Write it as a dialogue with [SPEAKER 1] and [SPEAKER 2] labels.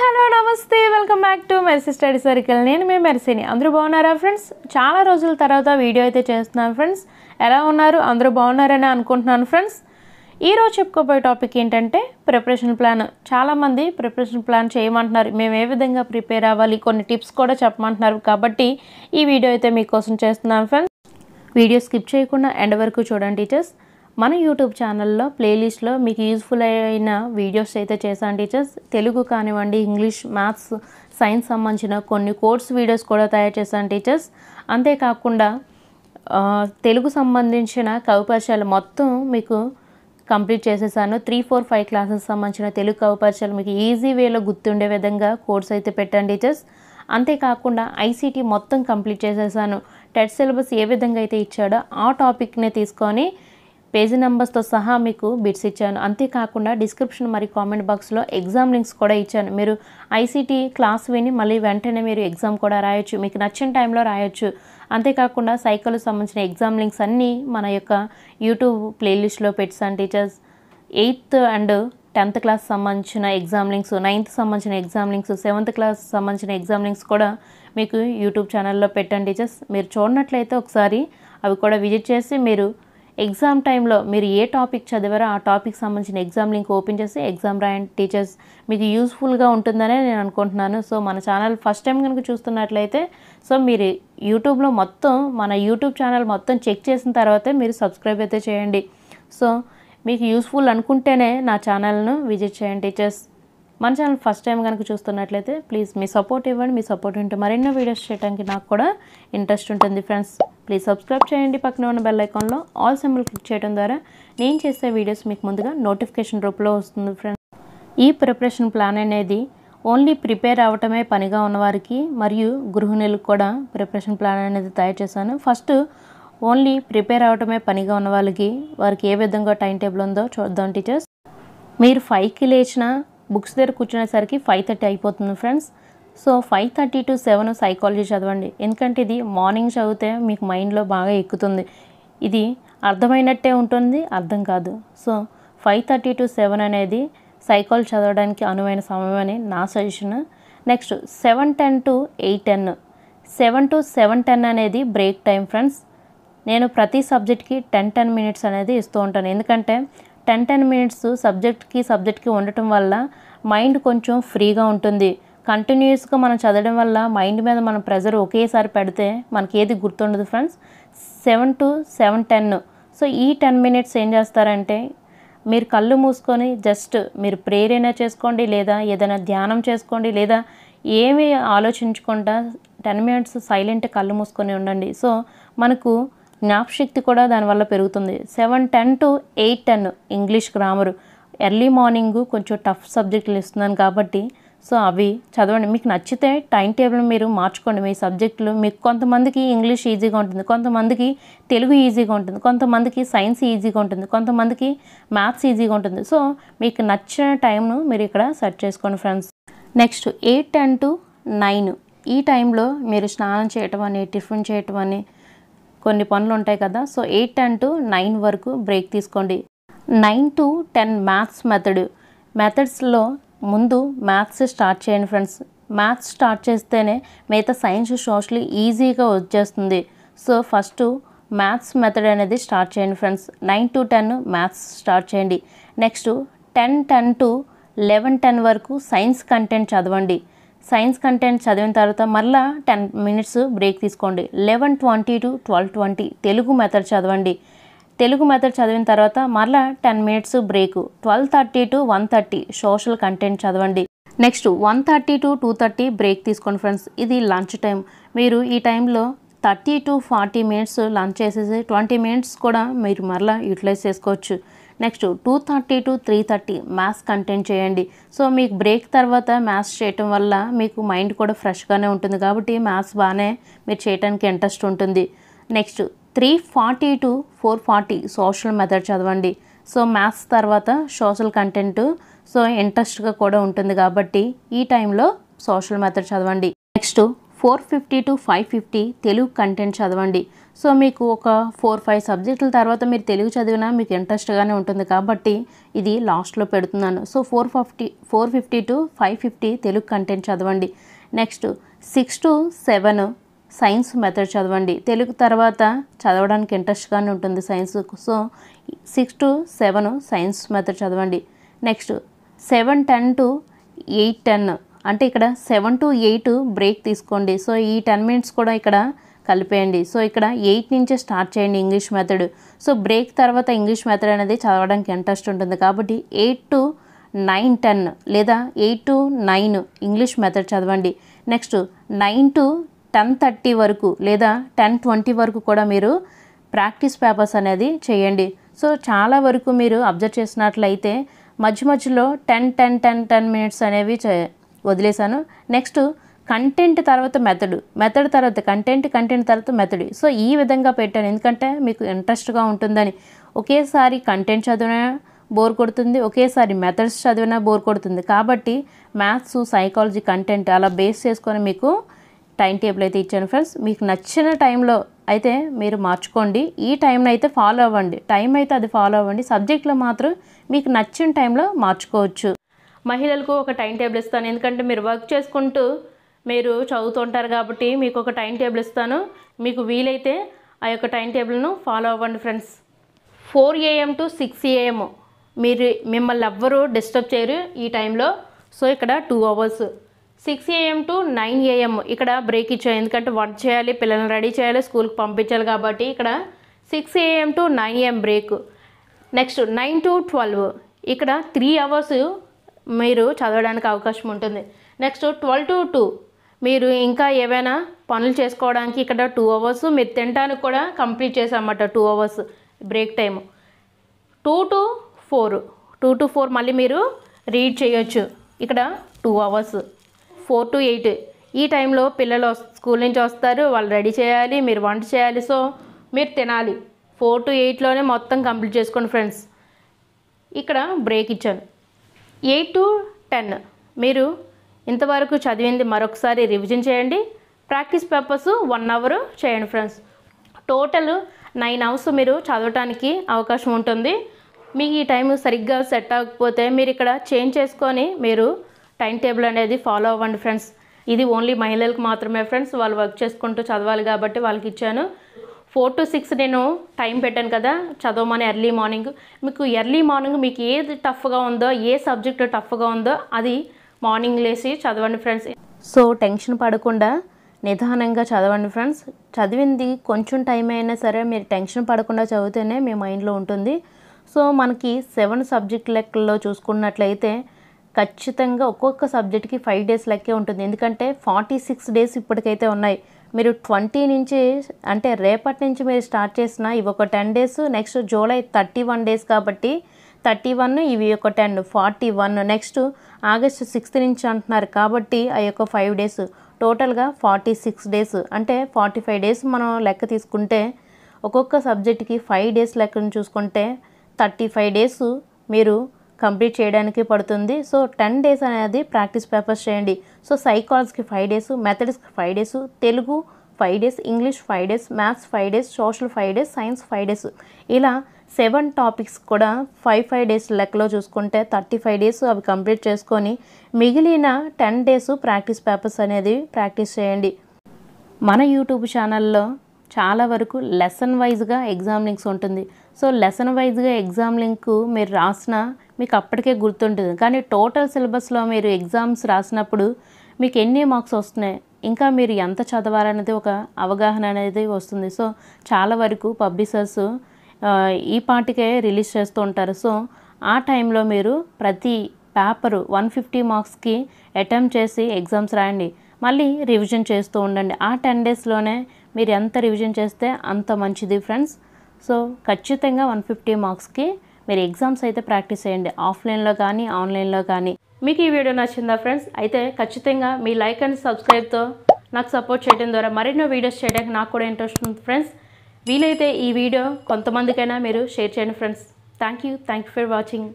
[SPEAKER 1] Hello నమస్తే welcome back to mercy study circle. నేను మీ మెర్సీని. అందరూ బాగున్నారా ఫ్రెండ్స్? చాలా రోజుల తర్వాత వీడియో అయితే చేస్తున్నాను ఫ్రెండ్స్. ఎలా ఉన్నారు? అందరూ బాగున్నారని అనుకుంటున్నాను ఫ్రెండ్స్. ఈరోజు చెప్పుకోబోయే టాపిక్ ఏంటంటే ప్రిపరేషన్ ప్లాన్. చాలామంది ప్రిపరేషన్ ప్లాన్ చేయమంటున్నారు, మేము ఏ విధంగా ప్రిపేర్ అవ్వాలి, కొన్ని టిప్స్ కూడా చెప్పమంటున్నారు. కాబట్టి ఈ వీడియో అయితే మీకోసం చేస్తున్నాను ఫ్రెండ్స్. వీడియో స్కిప్ చేయకుండా ఎండ్ వరకు చూడండి టీచర్స్. మన యూట్యూబ్ ఛానల్లో ప్లేలిస్ట్లో మీకు యూజ్ఫుల్ అయిన వీడియోస్ అయితే చేశాను టీచర్స్. తెలుగు కానివ్వండి, ఇంగ్లీష్, మ్యాథ్స్, సైన్స్ సంబంధించిన కొన్ని కోర్స్ వీడియోస్ కూడా తయారు చేశాను టీచర్స్. అంతేకాకుండా తెలుగు సంబంధించిన కవిపరిచయాలు మొత్తం మీకు కంప్లీట్ చేసేసాను. 3, 4, 5 క్లాసెస్ సంబంధించిన తెలుగు కవిపరిచయాలు మీకు ఈజీ వేలో గుర్తుండే విధంగా కోర్స్ అయితే పెట్టాను టీచర్స్. అంతేకాకుండా ఐసీటీ మొత్తం కంప్లీట్ చేసేసాను. టెట్ సిలబస్ ఏ విధంగా అయితే ఇచ్చాడో ఆ టాపిక్నే తీసుకొని పేజీ నెంబర్స్తో సహా మీకు బిట్స్ ఇచ్చాను. అంతేకాకుండా డిస్క్రిప్షన్ మరియు కామెంట్ బాక్స్లో ఎగ్జామ్ లింక్స్ కూడా ఇచ్చాను. మీరు ఐసీటీ క్లాస్ విని మళ్ళీ వెంటనే మీరు ఎగ్జామ్ కూడా రాయొచ్చు, మీకు నచ్చిన టైంలో రాయొచ్చు. అంతేకాకుండా సైకోలకు సంబంధించిన ఎగ్జామ్ లింక్స్ అన్నీ మన యొక్క యూట్యూబ్ ప్లేలిస్ట్లో పెట్టాను teachers. 8th and 10th class సంబంధించిన ఎగ్జామ్ లింక్స్, 9th సంబంధించిన ఎగ్జామ్ లింక్స్, 7th క్లాస్ సంబంధించిన ఎగ్జామ్ లింక్స్ కూడా మీకు యూట్యూబ్ ఛానల్లో పెట్టండి టీచర్స్. మీరు చూడనట్లయితే ఒకసారి అవి కూడా విజిట్ చేసి మీరు ఎగ్జామ్ టైంలో మీరు ఏ టాపిక్ చదివారో ఆ టాపిక్ సంబంధించిన ఎగ్జామ్ లింక్ ఓపెన్ చేసి ఎగ్జామ్ రాయండి టీచర్స్. మీకు యూస్ఫుల్గా ఉంటుందనే నేను అనుకుంటున్నాను. సో మన ఛానల్ ఫస్ట్ టైం కనుక చూస్తున్నట్లయితే సో మీరు యూట్యూబ్లో మొత్తం మన యూట్యూబ్ ఛానల్ మొత్తం చెక్ చేసిన తర్వాతే మీరు సబ్స్క్రైబ్ అయితే చేయండి. సో మీకు యూస్ఫుల్ అనుకుంటేనే నా ఛానల్ను విజిట్ చేయండి టీచర్స్. మన ఛానల్ ఫస్ట్ టైం కనుక చూస్తున్నట్లయితే ప్లీజ్ మీ సపోర్ట్ ఇవ్వండి. మీ సపోర్ట్ ఉంటే మరెన్నో వీడియోస్ చేయడానికి నాకు కూడా ఇంట్రెస్ట్ ఉంటుంది ఫ్రెండ్స్. ప్లీజ్ సబ్స్క్రైబ్ చేయండి. పక్కన ఉన్న బెల్ ఐకాన్లో ఆల్ సింబల్ క్లిక్ చేయడం ద్వారా నేను చేసే వీడియోస్ మీకు ముందుగా నోటిఫికేషన్ రూపంలో వస్తుంది ఫ్రెండ్స్. ఈ ప్రిపరేషన్ ప్లాన్ అనేది ఓన్లీ ప్రిపేర్ అవ్వటమే పనిగా ఉన్నవారికి మరియు గృహిణులకు కూడా ప్రిపరేషన్ ప్లాన్ అనేది తయారు చేశాను. ఫస్ట్ ఓన్లీ ప్రిపేర్ అవ్వటమే పనిగా ఉన్న వారికి ఏ విధంగా టైం టేబుల్ ఉందో చూద్దాం టీచర్స్. మీరు 5కి లేచిన బుక్స్ దగ్గర కూర్చునేసరికి 5:30 అయిపోతుంది ఫ్రెండ్స్. సో 5:30 to 7 సైకాలజీ చదవండి. ఎందుకంటే ఇది మార్నింగ్ చదివితే మీకు మైండ్లో బాగా ఎక్కుతుంది. ఇది అర్థమైనట్టే ఉంటుంది, అర్థం కాదు. సో 5:30 to 7 అనేది సైకాలజీ చదవడానికి అనువైన సమయం అని నా సజెషన్. నెక్స్ట్ 7:10 to 8:10, 7 to 7:10 అనేది బ్రేక్ టైం ఫ్రెండ్స్. నేను ప్రతి సబ్జెక్ట్కి 10 minutes అనేది ఇస్తూ ఉంటాను. ఎందుకంటే 10 minutes సబ్జెక్ట్కి ఉండటం వల్ల మైండ్ కొంచెం ఫ్రీగా ఉంటుంది. కంటిన్యూస్గా మనం చదవడం వల్ల మైండ్ మీద మనం ప్రెజర్ ఒకేసారి పెడితే మనకి ఏది గుర్తుండదు ఫ్రెండ్స్. 7 to 7:10. సో ఈ 10 minutes ఏం చేస్తారంటే మీరు కళ్ళు మూసుకొని జస్ట్ మీరు ప్రేయర్ అయినా చేసుకోండి, లేదా ఏదైనా ధ్యానం చేసుకోండి, లేదా ఏమీ ఆలోచించకుండా 10 minutes సైలెంట్ కళ్ళు మూసుకొని ఉండండి. సో మనకు జ్ఞాపశక్తి కూడా దానివల్ల పెరుగుతుంది. 7:10 to 8:10 English grammar. Early morning కొంచెం టఫ్ సబ్జెక్టులు ఇస్తున్నాను కాబట్టి సో అవి చదవండి. మీకు నచ్చితే టైం టేబుల్ మీరు మార్చుకోండి. మీ సబ్జెక్టులు మీకు కొంతమందికి ఇంగ్లీష్ ఈజీగా ఉంటుంది, కొంతమందికి తెలుగు ఈజీగా ఉంటుంది, కొంతమందికి సైన్స్ ఈజీగా ఉంటుంది, కొంతమందికి మ్యాథ్స్ ఈజీగా ఉంటుంది. సో మీకు నచ్చిన టైంను మీరు ఇక్కడ సెట్ చేసుకోండి ఫ్రెండ్స్. నెక్స్ట్ 8:10 to 9 ఈ టైంలో మీరు స్నానం చేయటం అని, టిఫిన్ చేయటం అని కొన్ని పనులు ఉంటాయి కదా. సో 8:10 to 9 వరకు బ్రేక్ తీసుకోండి. 9 to 10 మ్యాథ్స్ మెథడ్స్లో ముందు మ్యాథ్స్ స్టార్ట్ చేయండి ఫ్రెండ్స్. మ్యాథ్స్ స్టార్ట్ చేస్తేనే మిగతా సైన్స్, సోషల్ ఈజీగా వచ్చేస్తుంది. సో ఫస్ట్ మ్యాథ్స్ మెథడ్ అనేది స్టార్ట్ చేయండి ఫ్రెండ్స్. 9 to 10 మ్యాథ్స్ స్టార్ట్ చేయండి. నెక్స్ట్ 10:10 to 11:10 వరకు సైన్స్ కంటెంట్ చదవండి. సైన్స్ కంటెంట్ చదివిన తర్వాత మళ్ళీ 10 minutes బ్రేక్ తీసుకోండి. 11:20 to 12:20 తెలుగు మెథడ్ చదవండి. తెలుగు మెథడ్ చదివిన తర్వాత మళ్ళీ 10 minutes break. 12:30 to 1:30 social content చదవండి. నెక్స్ట్ 1:30 to 2:30 బ్రేక్ తీసుకోండి ఫ్రెండ్స్. ఇది లంచ్ టైం. మీరు ఈ టైంలో 30 to 40 minutes లంచ్ చేసేసి 20 minutes కూడా మీరు మళ్ళీ యూటిలైజ్ చేసుకోవచ్చు. నెక్స్ట్ 2:30 to 3:30 మ్యాథ్స్ కంటెంట్ చేయండి. సో మీకు బ్రేక్ తర్వాత మ్యాథ్స్ చేయటం వల్ల మీకు మైండ్ కూడా ఫ్రెష్గానే ఉంటుంది కాబట్టి మ్యాథ్స్ బాగానే మీరు చేయడానికి ఇంట్రెస్ట్ ఉంటుంది. నెక్స్ట్ 3:40 to 4:40 సోషల్ మెథడ్ చదవండి. సో మ్యాథ్స్ తర్వాత సోషల్ కంటెంట్ సో ఇంట్రెస్ట్గా కూడా ఉంటుంది కాబట్టి ఈ టైంలో సోషల్ మెథడ్ చదవండి. నెక్స్ట్ 450 to 550 తెలుగు కంటెంట్ చదవండి. సో మీకు ఒక 4-5 సబ్జెక్టుల తర్వాత మీరు తెలుగు చదివినా మీకు ఇంట్రెస్ట్గానే ఉంటుంది కాబట్టి ఇది లాస్ట్లో పెడుతున్నాను. సో 450 to 550 తెలుగు కంటెంట్ చదవండి. నెక్స్ట్ 6 to 7 సైన్స్ మెథడ్ చదవండి. తెలుగు తర్వాత చదవడానికి ఇంట్రెస్ట్గానే ఉంటుంది science. So 6 to 7 science method చదవండి. నెక్స్ట్ 7-10 to 8-10 అంటే ఇక్కడ 7 to 8 బ్రేక్ తీసుకోండి. సో ఈ 10 minutes కూడా ఇక్కడ కలిపేయండి. సో ఇక్కడ 8 నుంచే స్టార్ట్ చేయండి ఇంగ్లీష్ మెథడ్. సో బ్రేక్ తర్వాత ఇంగ్లీష్ మెథడ్ అనేది చదవడానికి ఇంట్రెస్ట్ ఉంటుంది కాబట్టి 8 to 9-10 లేదా 8 to 9 ఇంగ్లీష్ మెథడ్ చదవండి. నెక్స్ట్ 9 to 10:30 వరకు లేదా 10:20 వరకు కూడా మీరు ప్రాక్టీస్ పేపర్స్ అనేది చేయండి. సో చాలా వరకు మీరు అబ్జర్వ్ చేసినట్లయితే మధ్య మధ్యలో 10 minutes అనేవి వదిలేశాను. నెక్స్ట్ కంటెంట్ తర్వాత మెథడ్ తర్వాత కంటెంట్ తర్వాత మెథడ్. సో ఈ విధంగా పెట్టాను ఎందుకంటే మీకు ఇంట్రెస్ట్గా ఉంటుందని. ఒకేసారి కంటెంట్ చదివినా బోర్ కొడుతుంది, ఒకేసారి మెథడ్స్ చదివినా బోర్ కొడుతుంది. కాబట్టి మ్యాథ్స్, సైకాలజీ, కంటెంట్ అలా బేస్ చేసుకొని మీకు టైం టేబుల్ అయితే ఇచ్చాను ఫ్రెండ్స్. మీకు నచ్చిన టైంలో అయితే మీరు మార్చుకోండి. ఈ టైంలో అయితే ఫాలో అవ్వండి, టైం అయితే అది ఫాలో అవ్వండి. సబ్జెక్ట్లో మాత్రం మీకు నచ్చిన టైంలో మార్చుకోవచ్చు. మహిళలకు ఒక టైం టేబుల్ ఇస్తాను ఎందుకంటే మీరు వర్క్ చేసుకుంటూ మీరు చదువుతుంటారు కాబట్టి మీకు ఒక టైం టేబుల్ ఇస్తాను. మీకు వీలైతే ఆ యొక్క టైం టేబుల్ను ఫాలో అవ్వండి ఫ్రెండ్స్. 4 AM to 6 AM మిమ్మల్ని ఎవ్వరూ డిస్టర్బ్ చేయరు ఈ టైంలో. సో ఇక్కడ 2 hours. 6 AM to 9 AM ఇక్కడ బ్రేక్ ఇచ్చాను ఎందుకంటే వంట చేయాలి, పిల్లల్ని రెడీ చేయాలి, స్కూల్కి పంపించాలి కాబట్టి ఇక్కడ 6 AM to 9 AM break. Next 9 to 12 ఇక్కడ 3 hours మీరు చదవడానికి అవకాశం ఉంటుంది. నెక్స్ట్ 12 to 2 మీరు ఇంకా ఏవైనా పనులు చేసుకోవడానికి ఇక్కడ 2 hours. మీరు తినడానికి కూడా కంప్లీట్ చేసామన్నమాట 2 hours బ్రేక్ టైము. 2 to 4 మళ్ళీ మీరు రీడ్ చేయొచ్చు ఇక్కడ 2 hours. 4 to 8 ఈ టైంలో పిల్లలు స్కూల్ నుంచి వస్తారు, వాళ్ళు రెడీ చేయాలి, మీరు వంట చేయాలి, సో మీరు తినాలి. 4 to 8లోనే మొత్తం కంప్లీట్ చేసుకోండి ఫ్రెండ్స్. ఇక్కడ బ్రేక్ ఇచ్చాను. 8 to 10 మీరు ఇంతవరకు చదివింది మరొకసారి రివిజన్ చేయండి. ప్రాక్టీస్ పేపర్స్ 1 hour చేయండి ఫ్రెండ్స్. టోటల్ 9 hours మీరు చదవటానికి అవకాశం ఉంటుంది. మీకు ఈ టైం సరిగ్గా సెట్ అవ్వకపోతే మీరు ఇక్కడ చేంజ్ చేసుకొని మీరు టైం టేబుల్ అనేది ఫాలో అవ్వండి ఫ్రెండ్స్. ఇది ఓన్లీ మహిళలకు మాత్రమే ఫ్రెండ్స్, వాళ్ళు వర్క్ చేసుకుంటూ చదవాలి కాబట్టి వాళ్ళకి ఇచ్చాను. 4 to 6 నేను టైం పెట్టాను కదా చదవమని ఎర్లీ మార్నింగ్. మీకు ఎర్లీ మార్నింగ్ మీకు ఏది టఫ్గా ఉందో, ఏ సబ్జెక్ట్ టఫ్గా ఉందో అది మార్నింగ్ లేచి చదవండి ఫ్రెండ్స్. సో టెన్షన్ పడకుండా నిదానంగా చదవండి ఫ్రెండ్స్. చదివింది కొంచెం టైం అయినా సరే మీరు టెన్షన్ పడకుండా చదివితేనే మీ మైండ్లో ఉంటుంది. సో మనకి 7 సబ్జెక్ట్ లెక్కల్లో చూసుకున్నట్లయితే ఖచ్చితంగా ఒక్కొక్క సబ్జెక్ట్కి 5 days లెక్కే ఉంటుంది. ఎందుకంటే 46 days ఇప్పటికైతే ఉన్నాయి. మీరు 20 నుంచి అంటే రేపటి నుంచి మీరు స్టార్ట్ చేసిన ఇవి ఒక 10 days. నెక్స్ట్ జూలై 31 days కాబట్టి 31 ఇవి ఒక 10 41. నెక్స్ట్ ఆగస్టు 6th నుంచి అంటున్నారు కాబట్టి ఆ యొక్క 5 days టోటల్గా 46 days అంటే 45 days మనం లెక్క తీసుకుంటే ఒక్కొక్క సబ్జెక్ట్కి 5 days లెక్కను చూసుకుంటే 35 days మీరు కంప్లీట్ చేయడానికి పడుతుంది. సో 10 days అనేది ప్రాక్టీస్ పేపర్స్ చేయండి. సో సైకాలజీకి 5 days, మెథడ్స్కి 5 days, Telugu 5 days, English 5 days, maths 5 days, social 5 days, science 5 days ఇలా 7 టాపిక్స్ కూడా 5 days లెక్కలో చూసుకుంటే 35 days అవి కంప్లీట్ చేసుకొని మిగిలిన 10 days ప్రాక్టీస్ పేపర్స్ అనేది ప్రాక్టీస్ చేయండి. మన యూట్యూబ్ ఛానల్లో చాలా వరకు లెసన్ వైజ్గా ఎగ్జామ్ లింక్స్ ఉంటుంది. సో లెసన్ వైజ్గా ఎగ్జామ్ లింక్ మీరు రాసినా మీకు అప్పటికే గుర్తుంటుంది. కానీ టోటల్ సిలబస్లో మీరు ఎగ్జామ్స్ రాసినప్పుడు మీకు ఎన్ని మార్క్స్ వస్తున్నాయి, ఇంకా మీరు ఎంత చదవాలనేది ఒక అవగాహన అనేది వస్తుంది. సో చాలా వరకు పబ్లిషర్స్ ఈ పాటికే రిలీజ్ చేస్తూ ఉంటారు. సో ఆ టైంలో మీరు ప్రతి పేపరు 150 మార్క్స్కి అటెంప్ట్ చేసి ఎగ్జామ్స్ రాయండి. మళ్ళీ రివిజన్ చేస్తూ ఉండండి. ఆ 10 daysలోనే మీరు ఎంత రివిజన్ చేస్తే అంత మంచిది ఫ్రెండ్స్. సో ఖచ్చితంగా 150 మార్క్స్కి మీరు ఎగ్జామ్స్ అయితే ప్రాక్టీస్ చేయండి, ఆఫ్లైన్లో కానీ ఆన్లైన్లో కానీ. మీకు ఈ వీడియో నచ్చిందా ఫ్రెండ్స్? అయితే ఖచ్చితంగా మీ లైక్ అండ్ సబ్స్క్రైబ్తో నాకు సపోర్ట్ చేయడం ద్వారా మరెన్నో వీడియోస్ చేయడానికి నాకు కూడా ఇంట్రెస్ట్ ఉంది ఫ్రెండ్స్. వీలైతే ఈ వీడియో కొంతమందికైనా మీరు షేర్ చేయండి friends. Thank you for watching.